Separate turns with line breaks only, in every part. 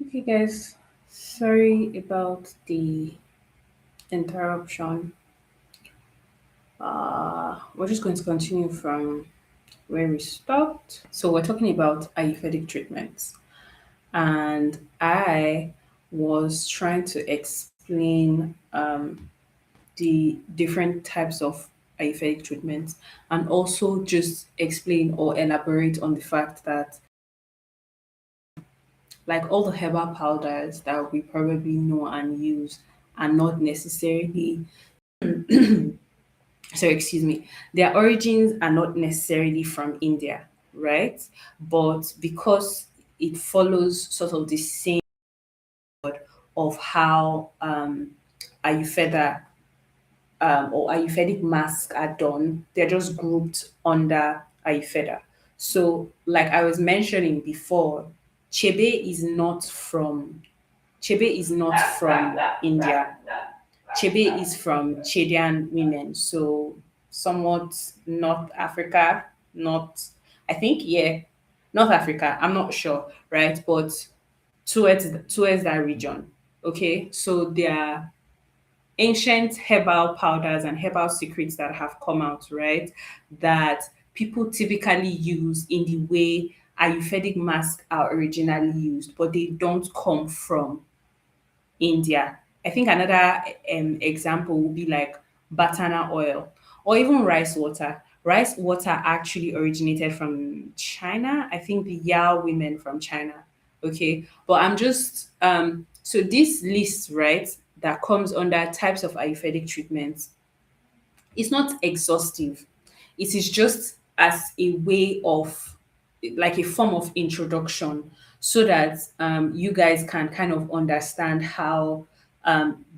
Okay, guys, sorry about the interruption. We're just going to continue from where we stopped. So, we're talking about Ayurvedic treatments, and I was trying to explain the different types of Ayurvedic treatments and also just explain or elaborate on the fact that, like all the herbal powders that we probably know and use, are not necessarily so excuse me, their origins are not necessarily from India, right? But because it follows sort of the same of how Ayurveda or Ayurvedic masks are done, they're just grouped under Ayurveda. So, like I was mentioning before, Chebe is not from Chebe is not from India. Chebe is from Chadian women, so somewhat North Africa, not I think, yeah, North Africa. I'm not sure, right? But towards that region. Okay, so there are ancient herbal powders and herbal secrets that have come out, right? That people typically use in the way Ayurvedic masks are originally used, but they don't come from India. I think another example would be like batana oil or even rice water. Rice water actually originated from China. I think the Yao women from China. Okay, but I'm just so this list, right, that comes under types of Ayurvedic treatments, it's not exhaustive. It is just as a way of, like a form of introduction, so that you guys can kind of understand how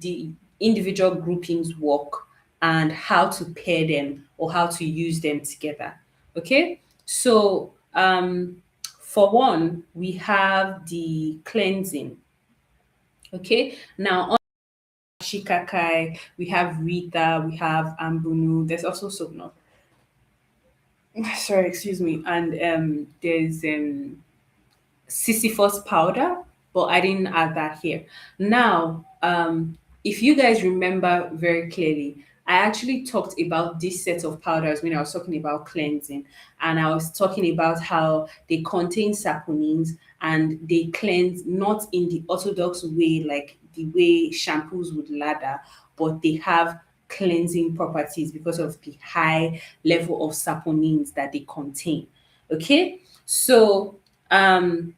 the individual groupings work and how to pair them or how to use them together. Okay, so for one, we have the cleansing. Okay, now Shikakai, we have Rita, we have Ambunu. There's also Sogno. Sorry, excuse me. And there's Sisyphus powder, but I didn't add that here. Now, if you guys remember very clearly, I actually talked about this set of powders when I was talking about cleansing, and I was talking about how they contain saponins and they cleanse not in the orthodox way, like the way shampoos would lather, but they have cleansing properties because of the high level of saponins that they contain. Okay, so um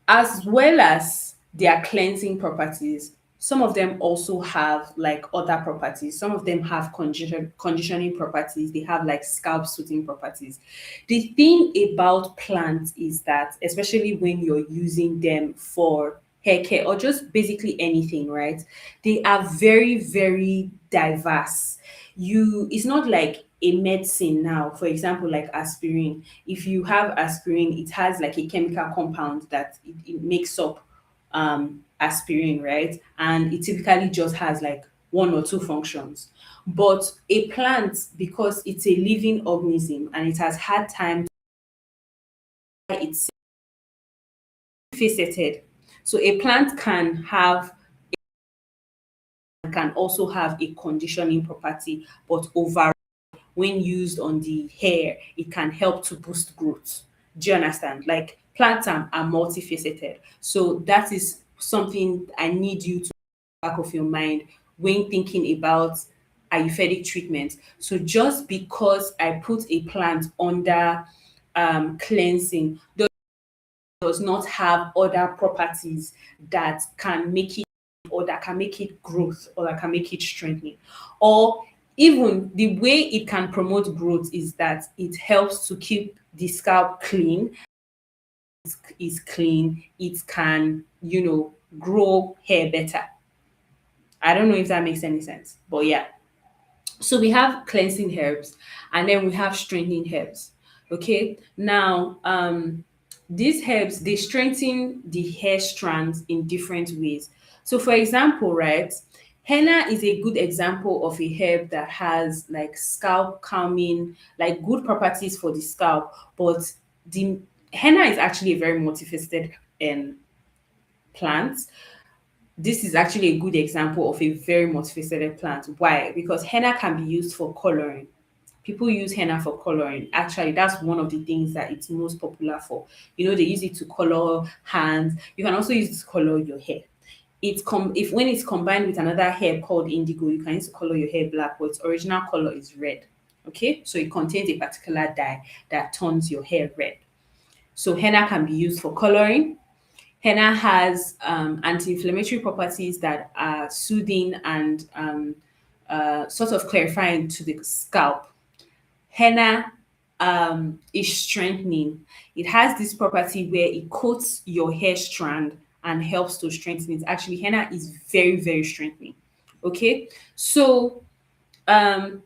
as well as their cleansing properties, some of them also have like other properties. Some of them have conditioning properties. They have like scalp soothing properties. The thing about plants is that, especially when you're using them for hair care or just basically anything, right? They are very, very diverse. It's not like a medicine now, for example, like aspirin. If you have aspirin, it has like a chemical compound that it makes up aspirin, right? And it typically just has like one or two functions. But a plant, because it's a living organism and it has had time, it's faceted. So a plant can also have a conditioning property, but overall, when used on the hair, it can help to boost growth. Do you understand? Like plants are multifaceted. So that is something I need you to back of your mind when thinking about Ayurvedic treatment. So just because I put a plant under cleansing does not have other properties that can make it, or that can make it growth, or that can make it strengthening. Or even the way it can promote growth is that it helps to keep the scalp clean. Is clean, it can, grow hair better. I don't know if that makes any sense, but yeah. So we have cleansing herbs and then we have strengthening herbs. Okay. Now, these herbs, they strengthen the hair strands in different ways. So for example, right, henna is a good example of a herb that has like scalp calming, like good properties for the scalp, but the henna is actually a very multifaceted plant. This is actually a good example of a very multifaceted plant. Why? Because henna can be used for coloring. People use henna for coloring. Actually, that's one of the things that it's most popular for. They use it to color hands. You can also use it to color your hair. If when it's combined with another herb called indigo, you can use to color your hair black, but its original color is red. Okay, so it contains a particular dye that turns your hair red. So henna can be used for coloring. Henna has anti-inflammatory properties that are soothing and sort of clarifying to the scalp. Henna is strengthening. It has this property where it coats your hair strand and helps to strengthen it. Actually, henna is very, very strengthening. Okay, so um,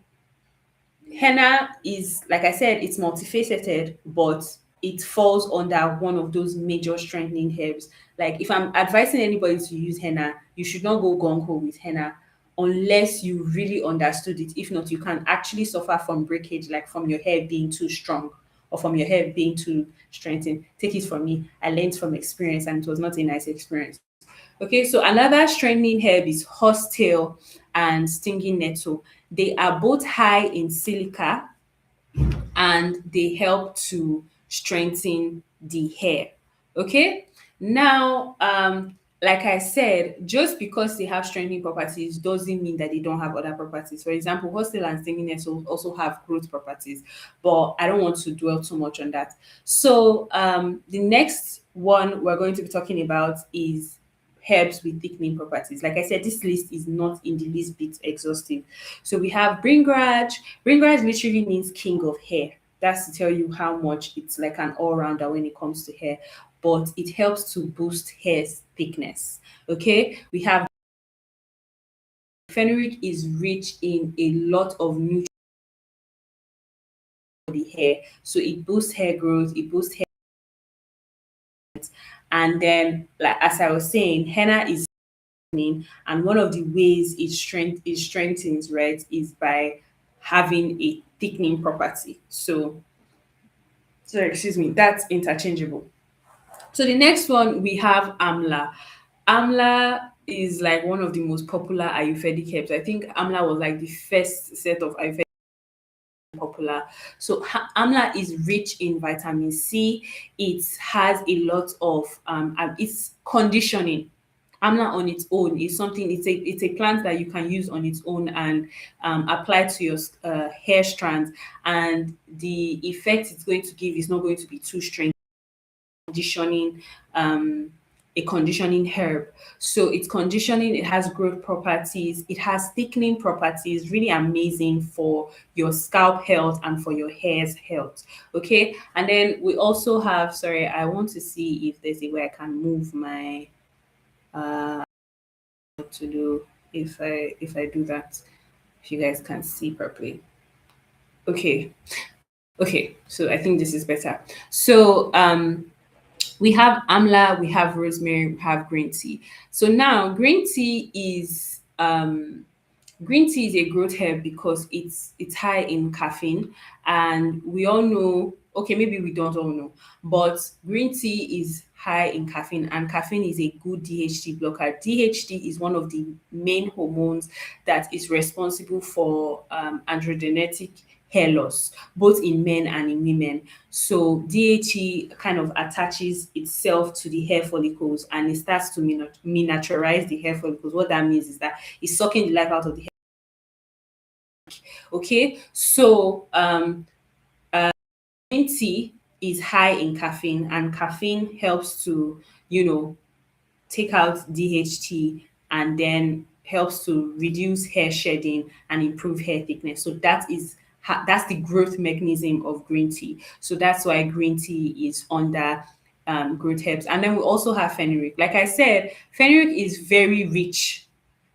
henna is, like I said, it's multifaceted, but it falls under one of those major strengthening herbs. Like if I'm advising anybody to use henna, you should not go gung ho with henna unless you really understood it. If not, you can actually suffer from breakage, like from your hair being too strong or from your hair being too strengthened. Take it from me. I learned from experience and it was not a nice experience. Okay, so another strengthening herb is horsetail and stinging nettle. They are both high in silica and they help to strengthen the hair. Okay, now like I said, just because they have strengthening properties doesn't mean that they don't have other properties. For example, hostel and stinging nettle also have growth properties, but I don't want to dwell too much on that. So the next one we're going to be talking about is herbs with thickening properties. Like I said, this list is not in the least bit exhaustive. So we have bringraj. Bringraj literally means king of hair. That's to tell you how much it's like an all-rounder when it comes to hair, but it helps to boost hair's thickness. Okay, we have fenugreek is rich in a lot of nutrients for the hair, so it boosts hair growth, it boosts hair, and then like as I was saying, henna is strengthening, and one of the ways it strengthens, right, is by having a thickening property. So excuse me, that's interchangeable. So the next one we have amla. Amla is like one of the most popular Ayurvedic herbs. I think amla was like the first set of Ayurvedic popular. So amla is rich in vitamin C. It has a lot of it's conditioning. Amla on its own is something. It's a plant that you can use on its own and apply to your hair strands, and the effect it's going to give is not going to be too strange. Conditioning um a conditioning herb. So it's conditioning, it has growth properties, it has thickening properties, really amazing for your scalp health and for your hair's health. Okay. And then we also have, sorry, I want to see if there's a way I can move my to do if I do that, if you guys can see properly. Okay. Okay. So I think this is better. So we have amla, we have rosemary, we have green tea. So now green tea is a growth herb because it's high in caffeine, and we all know, okay, maybe we don't all know, but green tea is high in caffeine, and caffeine is a good DHT blocker. DHT is one of the main hormones that is responsible for androgenetic hair loss, both in men and in women. So DHT kind of attaches itself to the hair follicles and it starts to miniaturize the hair follicles. What that means is that it's sucking the life out of the hair. Okay, so green tea is high in caffeine, and caffeine helps to, you know, take out DHT and then helps to reduce hair shedding and improve hair thickness. So that's the growth mechanism of green tea. So that's why green tea is under growth herbs. And then we also have fenugreek. Like I said, fenugreek is very rich.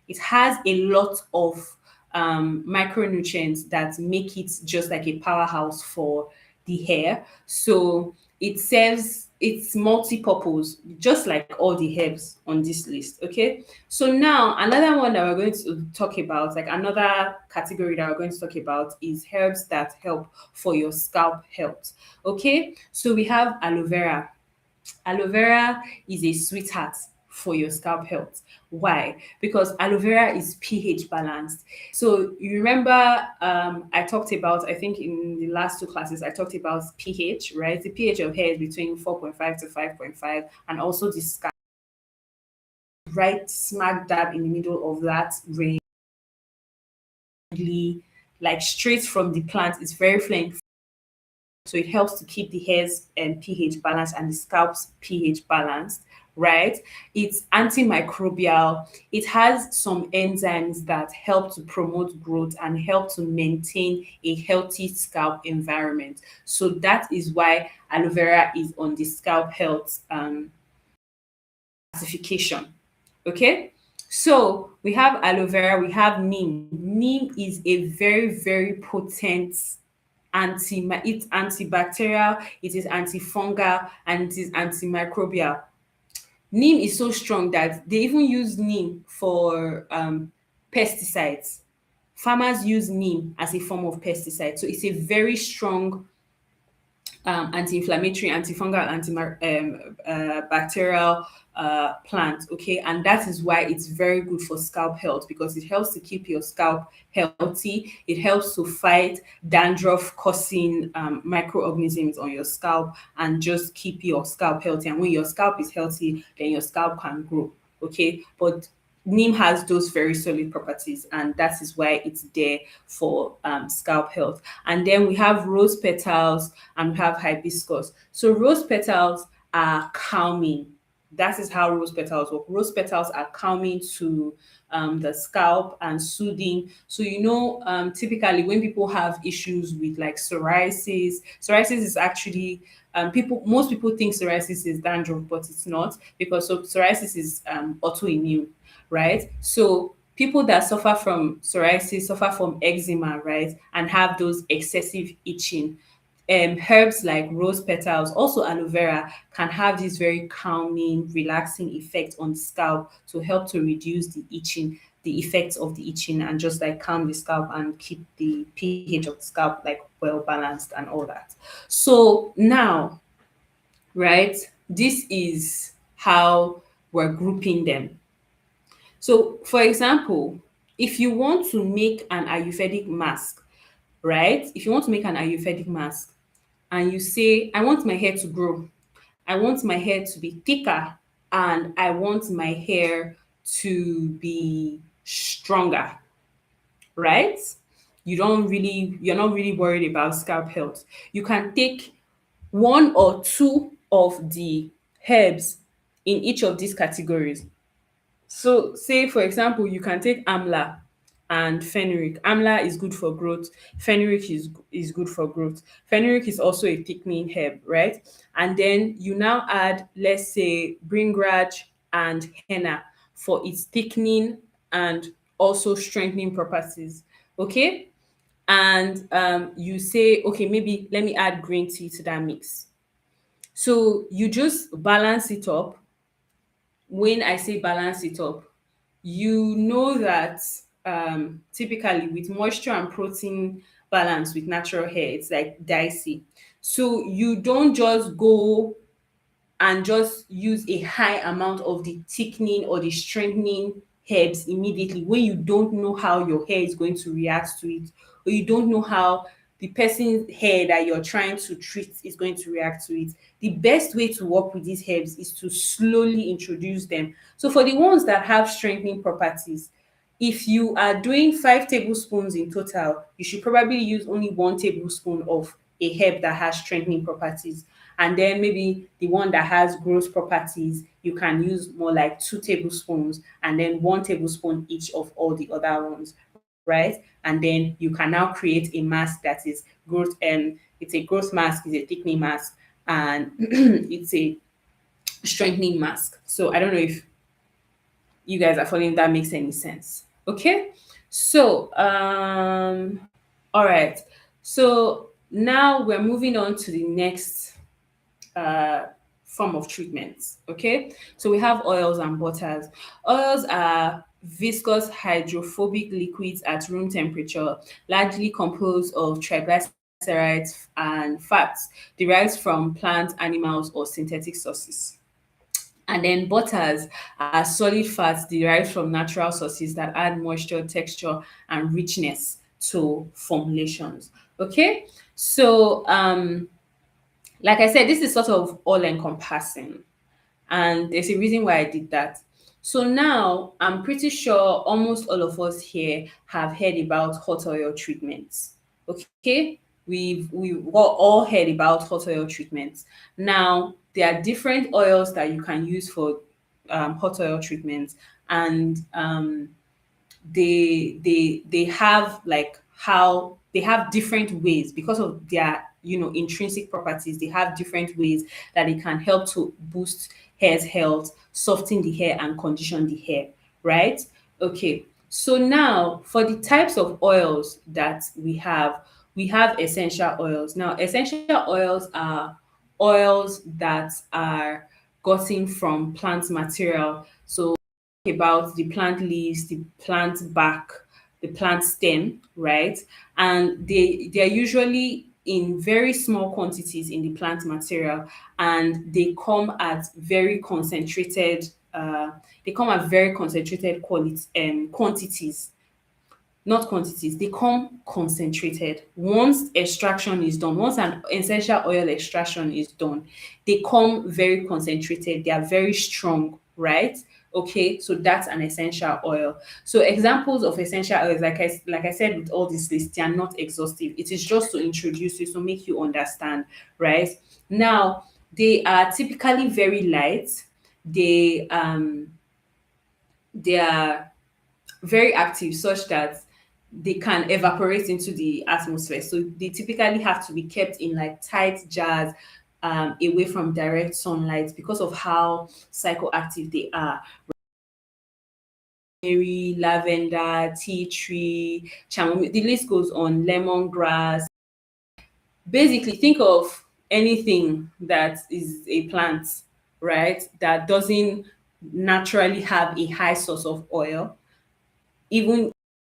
It has a lot of micronutrients that make it just like a powerhouse for the hair. So it serves it's multi-purpose, just like all the herbs on this list. Okay. So now another one that we're going to talk about, like another category that we're going to talk about, is herbs that help for your scalp health. Okay. So we have aloe vera. Aloe vera is a sweetheart for your scalp health. Why? Because aloe vera is pH balanced. So you remember I talked about, I think in the last two classes, I talked about pH, right? The pH of hair is between 4.5 to 5.5, and also the scalp right smack dab in the middle of that range, like straight from the plant. It's very flame, so it helps to keep the hair's pH balanced and the scalp's pH balanced, right? It's antimicrobial. It has some enzymes that help to promote growth and help to maintain a healthy scalp environment. So that is why aloe vera is on the scalp health classification. Okay, so we have aloe vera, we have neem. Neem is a very, very potent it's antibacterial, it is antifungal, and it is antimicrobial. Neem is so strong that they even use neem for pesticides. Farmers use neem as a form of pesticide, so it's a very strong anti-inflammatory, antifungal, bacterial plant. Okay, and that is why it's very good for scalp health, because it helps to keep your scalp healthy. It helps to fight dandruff causing microorganisms on your scalp and just keep your scalp healthy. And when your scalp is healthy, then your scalp can grow. Okay, but neem has those very solid properties, and that is why it's there for scalp health. And then we have rose petals and we have hibiscus. So rose petals are calming. That is how rose petals work. Rose petals are calming to the scalp and soothing. So typically when people have issues with like psoriasis is actually most people think psoriasis is dandruff, but it's not, because psoriasis is autoimmune, right? So people that suffer from psoriasis suffer from eczema, right, and have those excessive itching. Herbs like rose petals, also aloe vera, can have this very calming, relaxing effect on the scalp to help to reduce the itching, the effects of the itching, and just like calm the scalp and keep the pH of the scalp like well balanced and all that. So now, right, this is how we're grouping them. So, for example, if you want to make an Ayurvedic mask, right? If you want to make an Ayurvedic mask and you say, I want my hair to grow, I want my hair to be thicker, and I want my hair to be stronger, right? You're not really worried about scalp health. You can take one or two of the herbs in each of these categories. So, say for example, you can take amla and fenugreek. Amla is good for growth. Fenugreek is good for growth. Fenugreek is also a thickening herb, right? And then you now add, let's say, bringraj and henna for its thickening and also strengthening properties. Okay, and you say, okay, maybe let me add green tea to that mix. So you just balance it up. When I say balance it up, you know that typically with moisture and protein balance with natural hair, it's like dicey. So you don't just go and just use a high amount of the thickening or the strengthening herbs immediately when you don't know how your hair is going to react to it, or you don't know how the person's hair that you're trying to treat is going to react to it. The best way to work with these herbs is to slowly introduce them. So for the ones that have strengthening properties, if you are doing 5 tablespoons in total, you should probably use only 1 tablespoon of a herb that has strengthening properties. And then maybe the one that has growth properties, you can use more like 2 tablespoons, and then 1 tablespoon each of all the other ones, right? And then you can now create a mask that is growth, and it's a growth mask, it's a thickening mask, and it's a strengthening mask. So I don't know if you guys are following, that makes any sense. Okay, so all right, so now we're moving on to the next uh form of treatments. Okay, so we have oils and butters. Oils are viscous hydrophobic liquids at room temperature, largely composed of triglycerides and fats derived from plant, animals, or synthetic sources. And then butters are solid fats derived from natural sources that add moisture, texture, and richness to formulations. Okay, so like I said, this is sort of all encompassing, and there's a reason why I did that. So now I'm pretty sure almost all of us here have heard about hot oil treatments. Okay, we've all heard about hot oil treatments. Now there are different oils that you can use for hot oil treatments, and they have like how they have different ways because of their intrinsic properties. They have different ways that it can help to boost hair's health, soften the hair, and condition the hair, right? Okay, so now for the types of oils that we have essential oils. Now essential oils are oils that are gotten from plant material. So about the plant leaves, the plant bark, the plant stem, right? And they're usually in very small quantities in the plant material, and they come at very concentrated quantities, not quantities, they come concentrated. Once extraction is done, once an essential oil extraction is done, they come very concentrated, they are very strong, right? Okay, so that's an essential oil. So examples of essential oils, like I said, with all this list, they are not exhaustive. It is just to introduce you, so make you understand, right? Now, they are typically very light. They they are very active such that they can evaporate into the atmosphere. So they typically have to be kept in like tight jars, away from direct sunlight because of how psychoactive they are. Rosemary, lavender, tea tree, chamomile, the list goes on, lemongrass. Basically, think of anything that is a plant, right, that doesn't naturally have a high source of oil. Even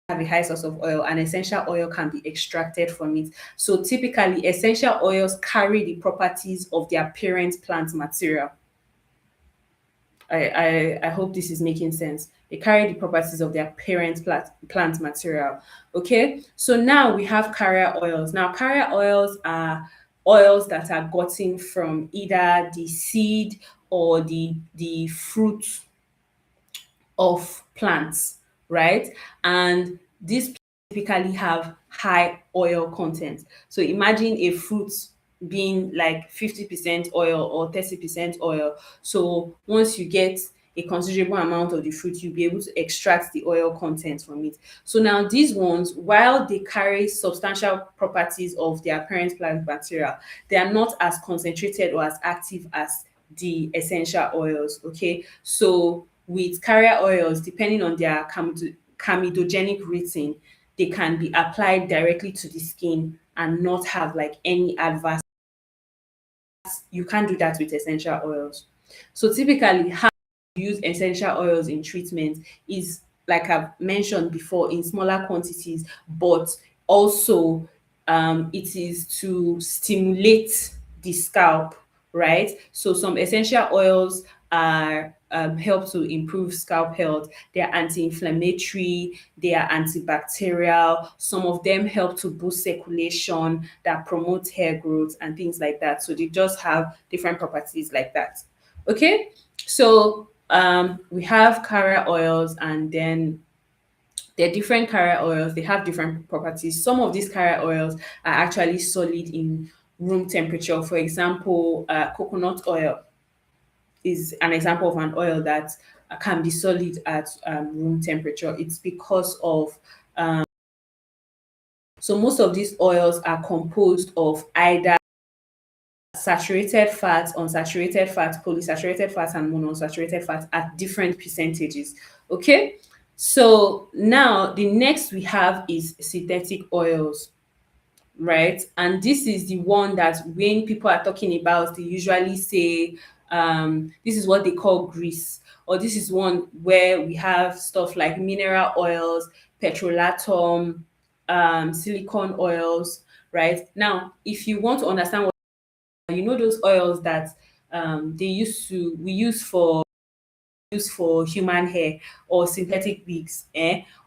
have a high source of oil, and essential oil can be extracted from it. So typically, essential oils carry the properties of their parent plant material. I hope this is making sense. They carry the properties of their parent plant material. Okay, so now we have carrier oils. Now, carrier oils are oils that are gotten from either the seed or the fruit of plants, right? And these typically have high oil content. So imagine a fruit being like 50% oil or 30% oil. So once you get a considerable amount of the fruit, you'll be able to extract the oil content from it. So now these ones, while they carry substantial properties of their parent plant material, they are not as concentrated or as active as the essential oils. Okay, so with carrier oils, depending on their comedogenic rating, they can be applied directly to the skin and not have like any adverse. You can't do that with essential oils. So typically, how you use essential oils in treatment is, like I've mentioned before, in smaller quantities, but also it is to stimulate the scalp, right? So some essential oils are help to improve scalp health. They are anti-inflammatory, they are antibacterial. Some of them help to boost circulation, that promotes hair growth and things like that. So they just have different properties like that. Okay, so we have carrier oils, and then they're different carrier oils. They have different properties. Some of these carrier oils are actually solid in room temperature. For example, coconut oil is an example of an oil that can be solid at room temperature. It's because of so most of these oils are composed of either saturated fats, unsaturated fats, polysaturated fats, and monounsaturated fats at different percentages. Okay, so now the next we have is synthetic oils, right? And this is the one that when people are talking about, they usually say this is what they call grease, or this is one where we have stuff like mineral oils, petrolatum, silicone oils, right? Now, if you want to understand what those oils that they used to we use for human hair or synthetic wigs,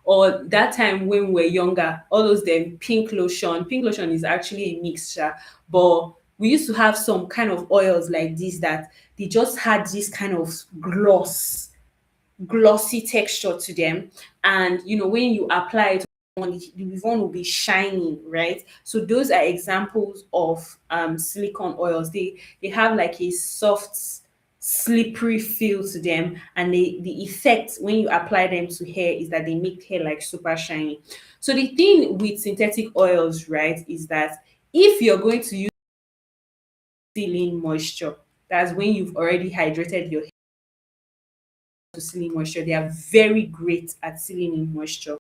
or that time when we were younger, all those then pink lotion. Pink lotion is actually a mixture, but we used to have some kind of oils like this that they just had this kind of glossy texture to them. And when you apply it on the one will be shining, right? So those are examples of silicone oils. They have like a soft slippery feel to them, and the effect when you apply them to hair is that they make hair like super shiny. So the thing with synthetic oils, right, is that if you're going to use sealing moisture, that's when you've already hydrated your hair to sealing moisture. They are very great at sealing in moisture.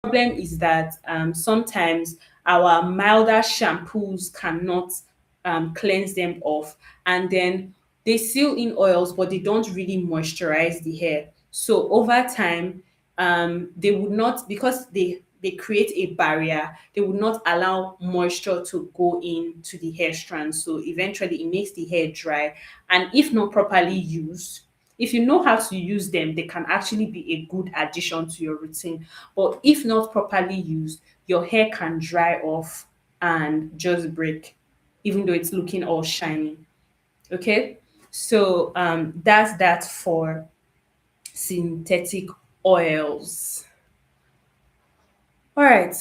Problem is that sometimes our milder shampoos cannot cleanse them off, and then they seal in oils, but they don't really moisturize the hair. So over time, they would not, because they create a barrier, they would not allow moisture to go into the hair strand. So eventually it makes the hair dry, and if not properly used, if you know how to use them, they can actually be a good addition to your routine. But if not properly used, your hair can dry off and just break, even though it's looking all shiny. Okay, so that's that for synthetic oils. All right,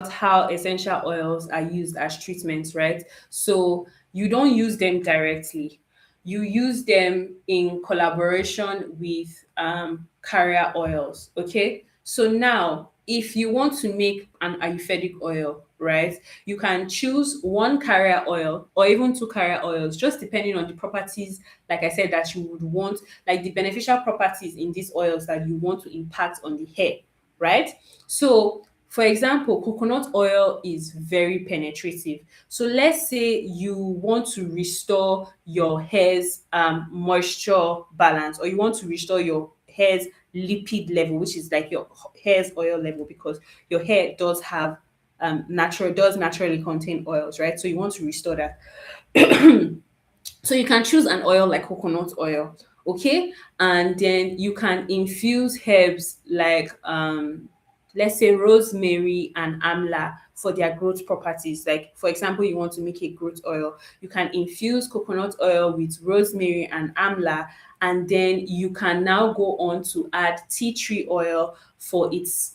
how essential oils are used as treatments, right? So you don't use them directly. You use them in collaboration with carrier oils. Okay. So now, if you want to make an ayurvedic oil, right, you can choose one carrier oil or even two carrier oils, just depending on the properties, like I said, that you would want, like the beneficial properties in these oils that you want to impact on the hair, right? So for example, coconut oil is very penetrative. So let's say you want to restore your hair's moisture balance, or you want to restore your hair's lipid level, which is like your hair's oil level, because your hair does have does naturally contain oils, right? So you want to restore that. So you can choose an oil like coconut oil, okay? And then you can infuse herbs like let's say rosemary and amla for their growth properties. Like for example, you want to make a growth oil, you can infuse coconut oil with rosemary and amla, and then you can now go on to add tea tree oil for its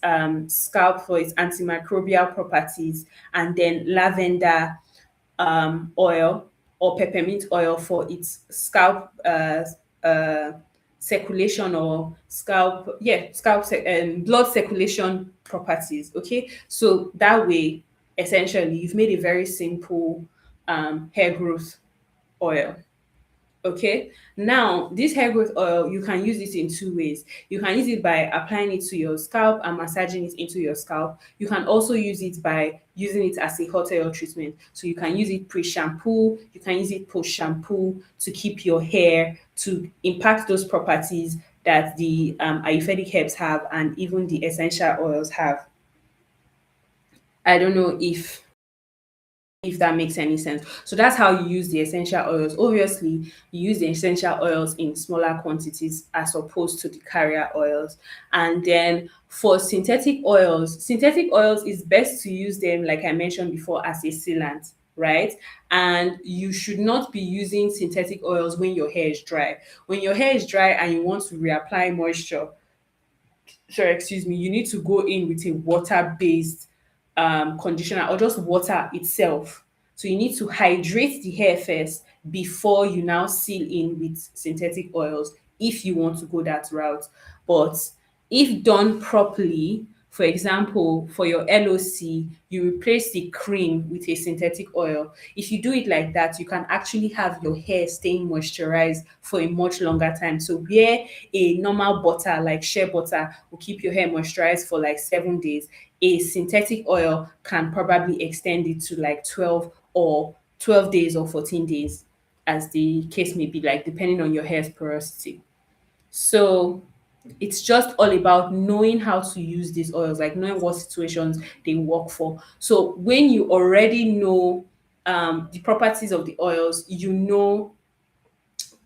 scalp, for its antimicrobial properties, and then lavender oil or peppermint oil for its scalp uh, circulation, or blood circulation properties. Okay, so that way, essentially, you've made a very simple hair growth oil. Okay. Now, this hair growth oil, you can use it in two ways. You can use it by applying it to your scalp and massaging it into your scalp. You can also use it by using it as a hot oil treatment. So you can use it pre-shampoo, you can use it post-shampoo to keep your hair, to impact those properties that the Ayurvedic herbs have and even the essential oils have. I don't know if that makes any sense. So that's how you use the essential oils. Obviously, you use the essential oils in smaller quantities as opposed to the carrier oils. And then for synthetic oils is best to use them, like I mentioned before, as a sealant, right? And you should not be using synthetic oils when your hair is dry. When your hair is dry and you want to reapply moisture, sorry, excuse me, you need to go in with a water-based conditioner, or just water itself. So you need to hydrate the hair first before you now seal in with synthetic oils, if you want to go that route. But if done properly, for example, for your LOC, you replace the cream with a synthetic oil. If you do it like that, you can actually have your hair staying moisturized for a much longer time. So where a normal butter like shea butter will keep your hair moisturized for like 7 days, a synthetic oil can probably extend it to like 12 days or 14 days, as the case may be, like depending on your hair's porosity. So It's just all about knowing how to use these oils, like knowing what situations they work for. So when you already know the properties of the oils, you know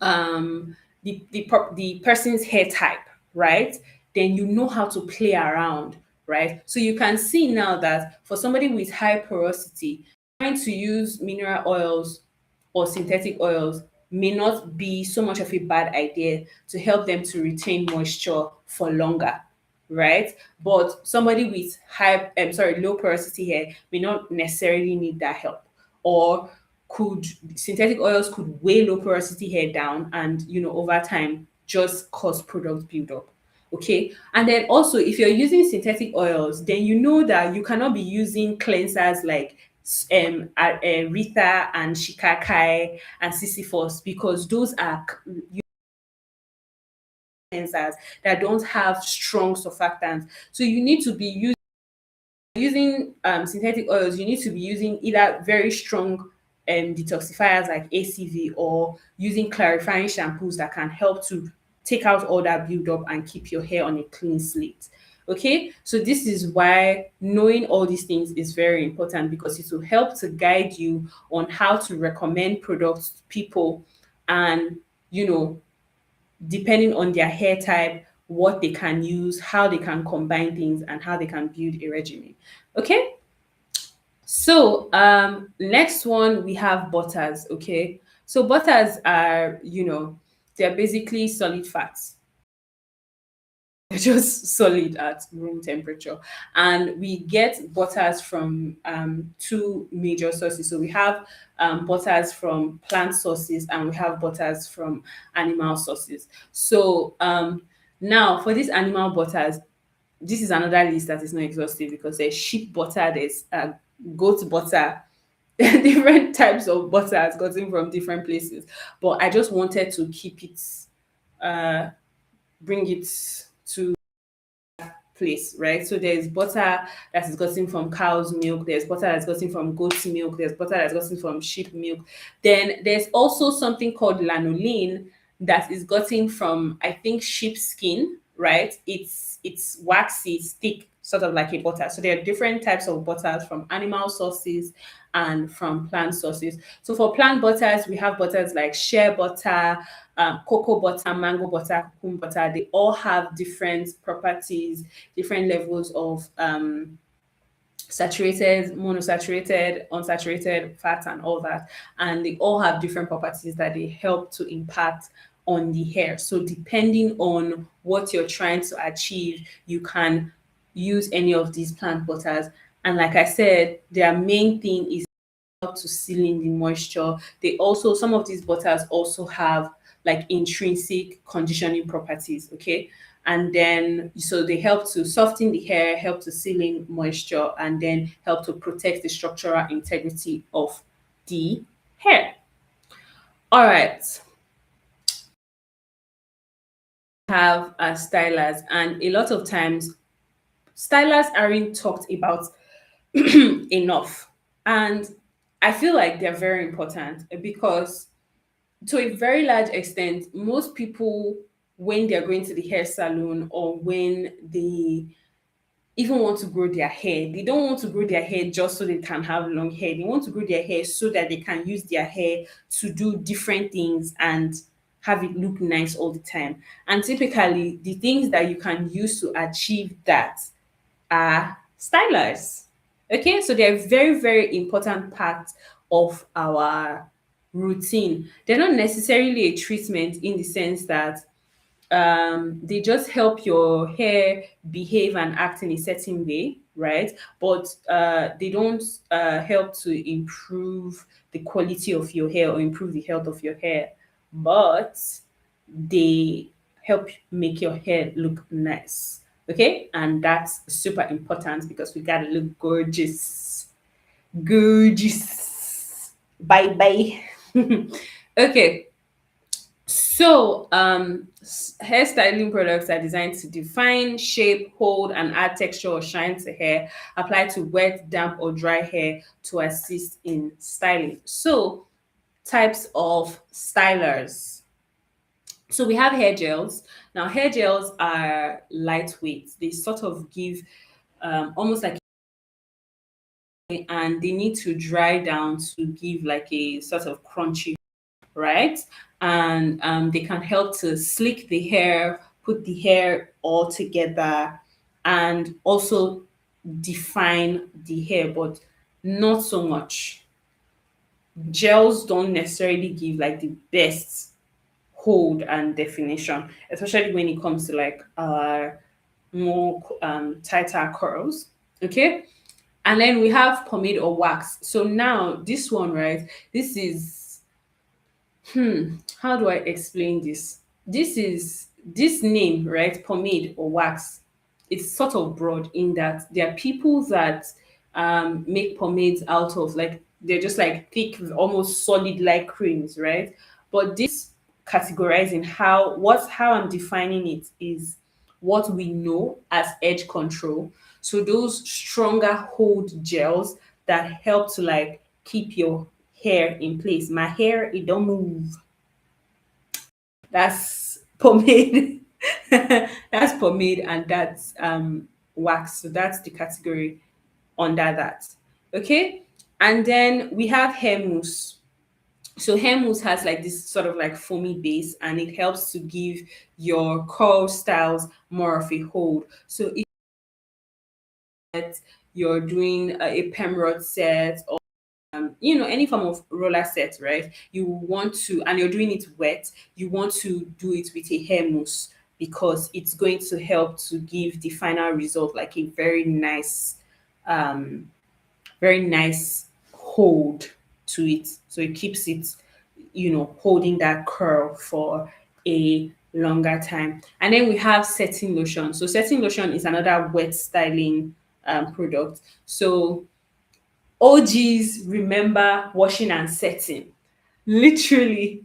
the person's hair type, right? Then you know how to play around, right? So you can see now that for somebody with high porosity, trying to use mineral oils or synthetic oils may not be so much of a bad idea to help them to retain moisture for longer, right? But somebody with low porosity hair may not necessarily need that help, or could synthetic oils could weigh low porosity hair down, and over time just cause product buildup. Okay, and then also if you're using synthetic oils, then you know that you cannot be using cleansers like Rita and Shikakai and Sisyphus, because those are cleansers that don't have strong surfactants. So you need to be using synthetic oils. You need to be using either very strong detoxifiers like ACV, or using clarifying shampoos that can help to take out all that buildup and keep your hair on a clean slate. Okay, so this is why knowing all these things is very important, because it will help to guide you on how to recommend products to people, and you know depending on their hair type, what they can use, how they can combine things, and how they can build a regimen. Okay, so next one we have butters. Okay, so butters are, they're basically solid fats. They're just solid at room temperature. And we get butters from two major sources. So we have butters from plant sources, and we have butters from animal sources. So now for these animal butters, this is another list that is not exhaustive, because there's sheep butter, there's goat butter, different types of butters gotten from different places. But I just wanted to keep it, uh, bring it to place, right? So there's butter that is gotten from cow's milk, there's butter that's gotten from goat's milk, there's butter that's gotten from sheep milk. Then there's also something called lanolin that is gotten from, I think, sheep skin, right? It's waxy, it's thick, sort of like a butter. So there are different types of butters from animal sources and from plant sources. So for plant butters, we have butters like shea butter, cocoa butter, mango butter, cucumber butter. They all have different properties, different levels of saturated, monosaturated, unsaturated fat, and all that. And they all have different properties that they help to impact on the hair. So depending on what you're trying to achieve, you can use any of these plant butters. And like I said, their main thing is help to seal in the moisture. They also, some of these butters also have like intrinsic conditioning properties, okay? And then so they help to soften the hair, help to seal in moisture, and then help to protect the structural integrity of the hair. All right, have stylers, and a lot of times stylers aren't talked about enough. And I feel like they're very important, because to a very large extent, most people, when they're going to the hair salon, or when they even want to grow their hair, they don't want to grow their hair just so they can have long hair. They want to grow their hair so that they can use their hair to do different things and have it look nice all the time. And typically, the things that you can use to achieve that are stylers. Okay, so they're very, very important part of our routine. They're not necessarily a treatment in the sense that they just help your hair behave and act in a certain way, right? But they don't help to improve the quality of your hair or improve the health of your hair, but they help make your hair look nice. Okay, and that's super important, because we gotta look gorgeous. Gorgeous. Bye bye. Okay, so hairstyling products are designed to define, shape, hold, and add texture or shine to hair. Apply to wet, damp, or dry hair to assist in styling. So types of stylers. So we have hair gels. Now, hair gels are lightweight. They sort of give almost like, and they need to dry down to give like a sort of crunchy, right? And they can help to slick the hair, put the hair all together, and also define the hair, but not so much. Gels don't necessarily give like the best hold and definition, especially when it comes to like more tighter curls. Okay. And then we have pomade or wax. So now this one, right? This is how do I explain this? This name, right? Pomade or wax. It's sort of broad in that there are people that make pomades out of like they're just like thick, almost solid like creams, right? But this categorizing how I'm defining it is what we know as edge control. So those stronger hold gels that help to like keep your hair in place. My hair, it don't move. That's pomade. That's pomade and that's wax. So that's the category under that. Okay. And then we have hair mousse. So hair mousse has like this sort of like foamy base and it helps to give your curl styles more of a hold. So if you're doing a pemrod set or any form of roller set, right? You want to, and you're doing it wet, you want to do it with a hair mousse because it's going to help to give the final result like a um, very nice hold to it. So it keeps it, holding that curl for a longer time. And then we have setting lotion. So setting lotion is another wet styling product. So OGs remember washing and setting. Literally,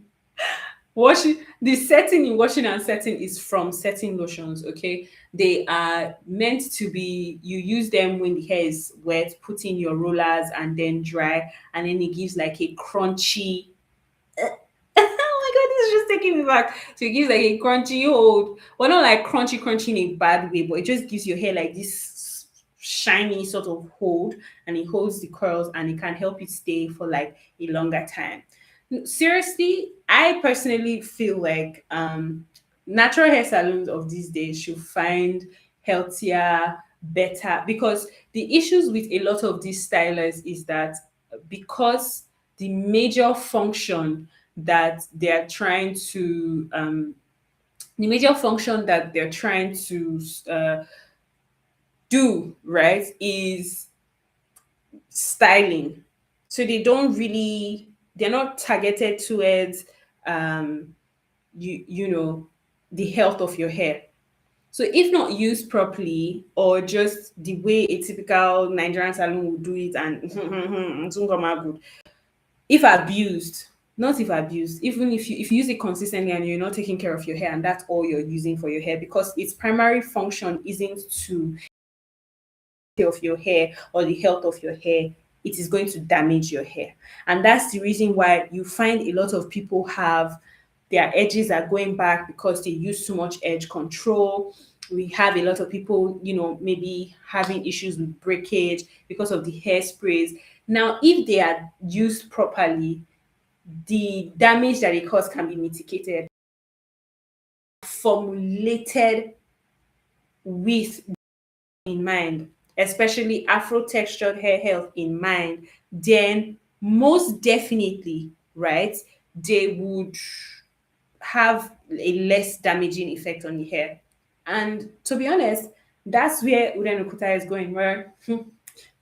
washing the setting in washing and setting is from setting lotions. Okay, they are meant to be. You use them when the hair is wet, put in your rollers and then dry, and then it gives like a crunchy. Oh my god, this is just taking me back. So it gives like a crunchy hold. Well, not like crunchy in a bad way, but it just gives your hair like this shiny sort of hold and it holds the curls and it can help it stay for like a longer time. Seriously, I personally feel like natural hair salons of these days should find healthier, better, because the issues with a lot of these stylers is that because the major function that they're trying to uh, do right is styling. So they're not targeted towards um you know the health of your hair. So if not used properly or just the way a typical Nigerian salon would do it and it's not come out good. If abused, not if abused, even if you use it consistently and you're not taking care of your hair and that's all you're using for your hair because its primary function isn't to care of your hair or the health of your hair, it is going to damage your hair. And that's the reason why you find a lot of people have their edges are going back because they use too much edge control. We have a lot of people, maybe having issues with breakage because of the hairsprays. Now, if they are used properly, the damage that it causes can be mitigated. Formulated with in mind, especially Afro textured hair health in mind, then most definitely, right, they would have a less damaging effect on the hair. And to be honest, that's where Uren Okuta is going, where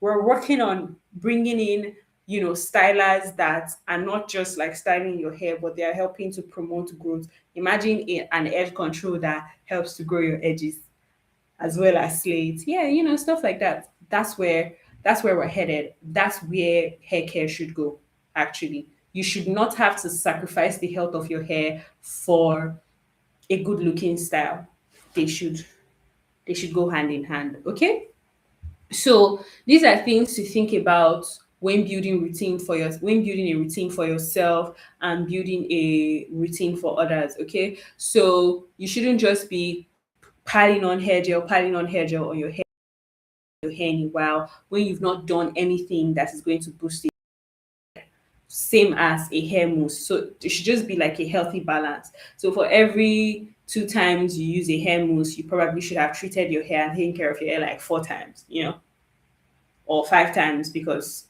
we're working on bringing in, stylers that are not just like styling your hair, but they are helping to promote growth. Imagine an edge control that helps to grow your edges as well as slate. Yeah, stuff like that. That's where we're headed. That's where hair care should go, actually. You should not have to sacrifice the health of your hair for a good looking style. They should they should go hand in hand. Okay? So these are things to think about when building a routine for yourself and building a routine for others. Okay, so you shouldn't just be piling on hair gel on your hair in a while when you've not done anything that is going to boost it. Same as a hair mousse. So it should just be like a healthy balance. So for every 2 times you use a hair mousse, you probably should have treated your hair and taken care of your hair like 4 times, or 5 times, because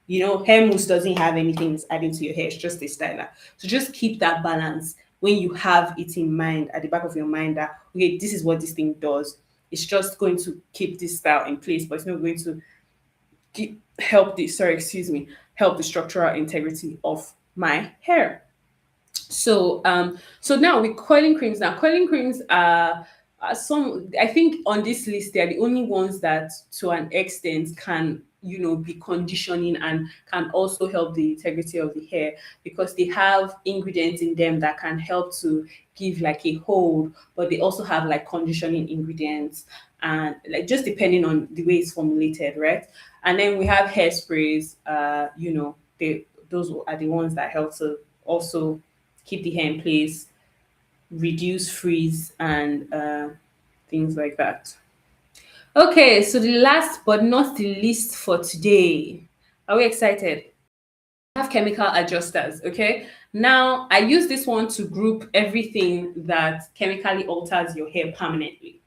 hair mousse doesn't have anything it's adding to your hair. It's just a styler. So just keep that balance when you have it in mind, at the back of your mind, that okay, this is what this thing does. It's just going to keep this style in place, but it's not going to help the structural integrity of my hair. So now with coiling creams are some, I think on this list they're the only ones that to an extent can be conditioning and can also help the integrity of the hair, because they have ingredients in them that can help to give like a hold, but they also have like conditioning ingredients, and like just depending on the way it's formulated, right? And then we have hairsprays. Those are the ones that help to also keep the hair in place, reduce frizz, and things like that. Okay, so the last but not the least for today. Are we excited? We have chemical adjusters. Okay, now I use this one to group everything that chemically alters your hair permanently.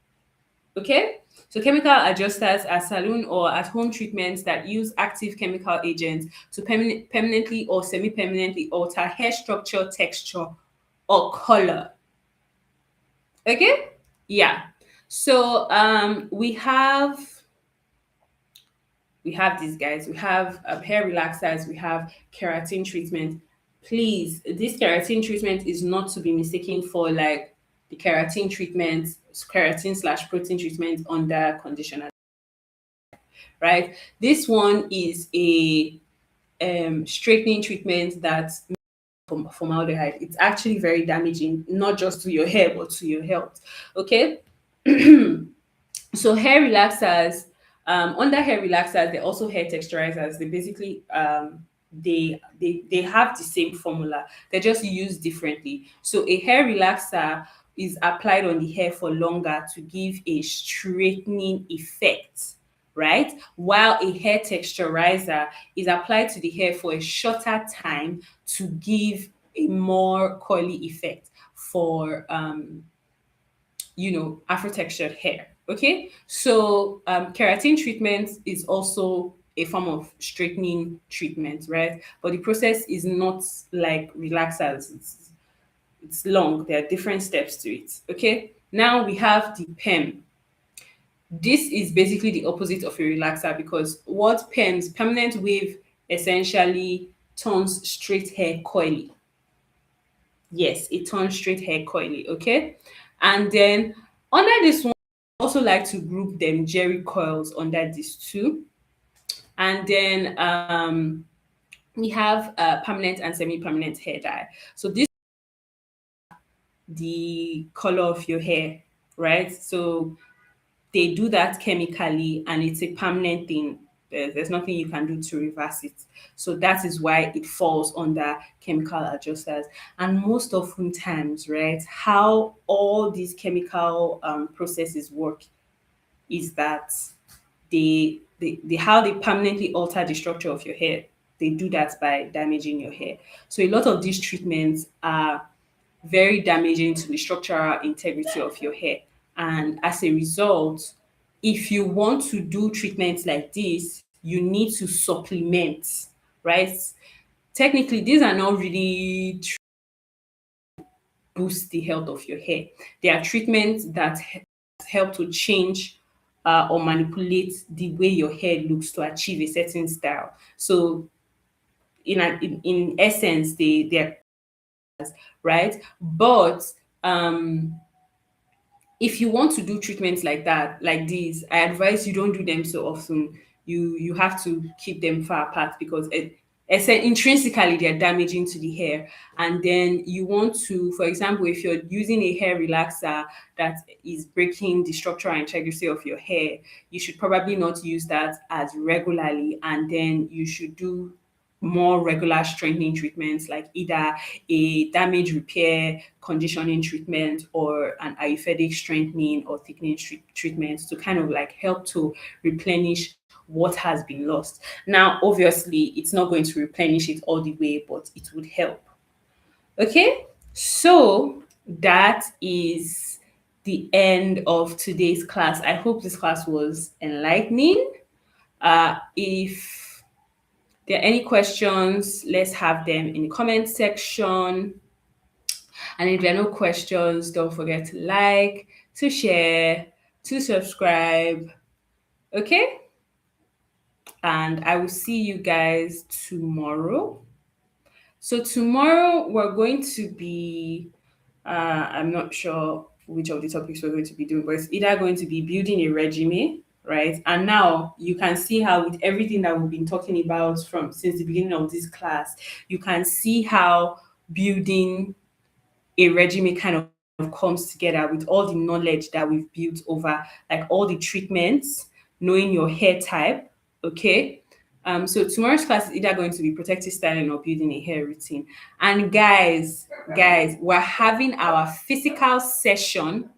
Okay, so chemical adjusters are salon or at home treatments that use active chemical agents to permanently or semi permanently alter hair structure, texture, or color. Okay, yeah. So we have these guys. We have hair relaxers. We have keratin treatment. Please, this keratin treatment is not to be mistaken for like the keratin slash protein treatment under conditioner, right? This one is a straightening treatment that formaldehyde. It's actually very damaging, not just to your hair but to your health. Okay, so hair relaxers, under hair relaxers, they're also hair texturizers. They basically they have the same formula. They're just used differently. So a hair relaxer is applied on the hair for longer to give a straightening effect, right? While a hair texturizer is applied to the hair for a shorter time to give a more coily effect for afro textured hair. Okay, so keratin treatment is also a form of straightening treatment, right? But the process is not like relaxers. It's long. There are different steps to it. Okay, now we have the perm. This is basically the opposite of a relaxer, because what perms, permanent wave, essentially turns straight hair coily. Yes, it turns straight hair coily. Okay, and then under this one, I also like to group them jerry coils under this too. And then we have permanent and semi-permanent hair dye. So this the color of your hair, right? So they do that chemically and it's a permanent thing. There's nothing you can do to reverse it. So that is why it falls under chemical adjusters. And most often times, right, how all these chemical processes work is that they how they permanently alter the structure of your hair. They do that by damaging your hair. So a lot of these treatments are very damaging to the structural integrity of your hair. And as a result, if you want to do treatments like this, you need to supplement, right? Technically, these are not really boost the health of your hair. They are treatments that help to change or manipulate the way your hair looks to achieve a certain style. So, in essence, they're right. But if you want to do treatments like that, like these, I advise you don't do them so often. You have to keep them far apart, because intrinsically they're damaging to the hair. And then you want to, for example, if you're using a hair relaxer that is breaking the structural integrity of your hair, you should probably not use that as regularly, and then you should do more regular strengthening treatments, like either a damage repair conditioning treatment or an ayurvedic strengthening or thickening treatments to kind of like help to replenish what has been lost. Now, obviously, it's not going to replenish it all the way, but it would help. Okay, so that is the end of today's class. I hope this class was enlightening. If there are any questions, let's have them in the comment section. And if there are no questions, don't forget to like, to share, to subscribe. Okay? And I will see you guys tomorrow. So tomorrow we're going to be I'm not sure which of the topics we're going to be doing, but it's either going to be building a resume, right? And now you can see how with everything that we've been talking about from since the beginning of this class, you can see how building a resume kind of comes together with all the knowledge that we've built over, like all the treatments, knowing your hair type. Okay. So tomorrow's class is either going to be protective styling or building a hair routine. And guys, we're having our physical session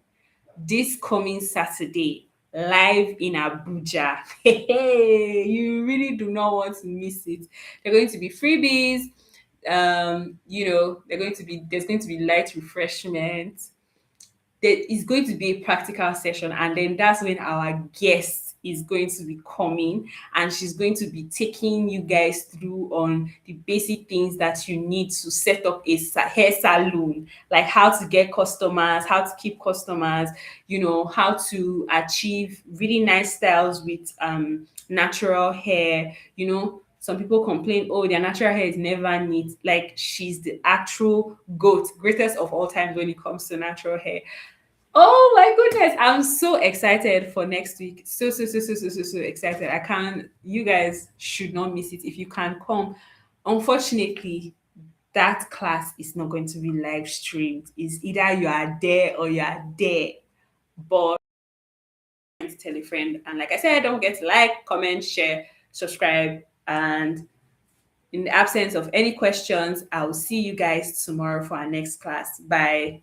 this coming Saturday live in Abuja. Hey, you really do not want to miss it. There are going to be freebies. There's going to be light refreshment. There is going to be a practical session, and then that's when our guest is going to be coming, and she's going to be taking you guys through on the basic things that you need to set up a hair salon, like how to get customers, how to keep customers, how to achieve really nice styles with natural hair. Some people complain, oh, their natural hair is never neat. Like, she's the actual greatest of all times when it comes to natural hair. Oh my goodness, I'm so excited for next week. So excited. I can't, you guys should not miss it if you can come. Unfortunately, that class is not going to be live streamed. It's either you are there or you are there. But tell a friend. And like I said, don't forget to like, comment, share, subscribe. And in the absence of any questions, I will see you guys tomorrow for our next class. Bye.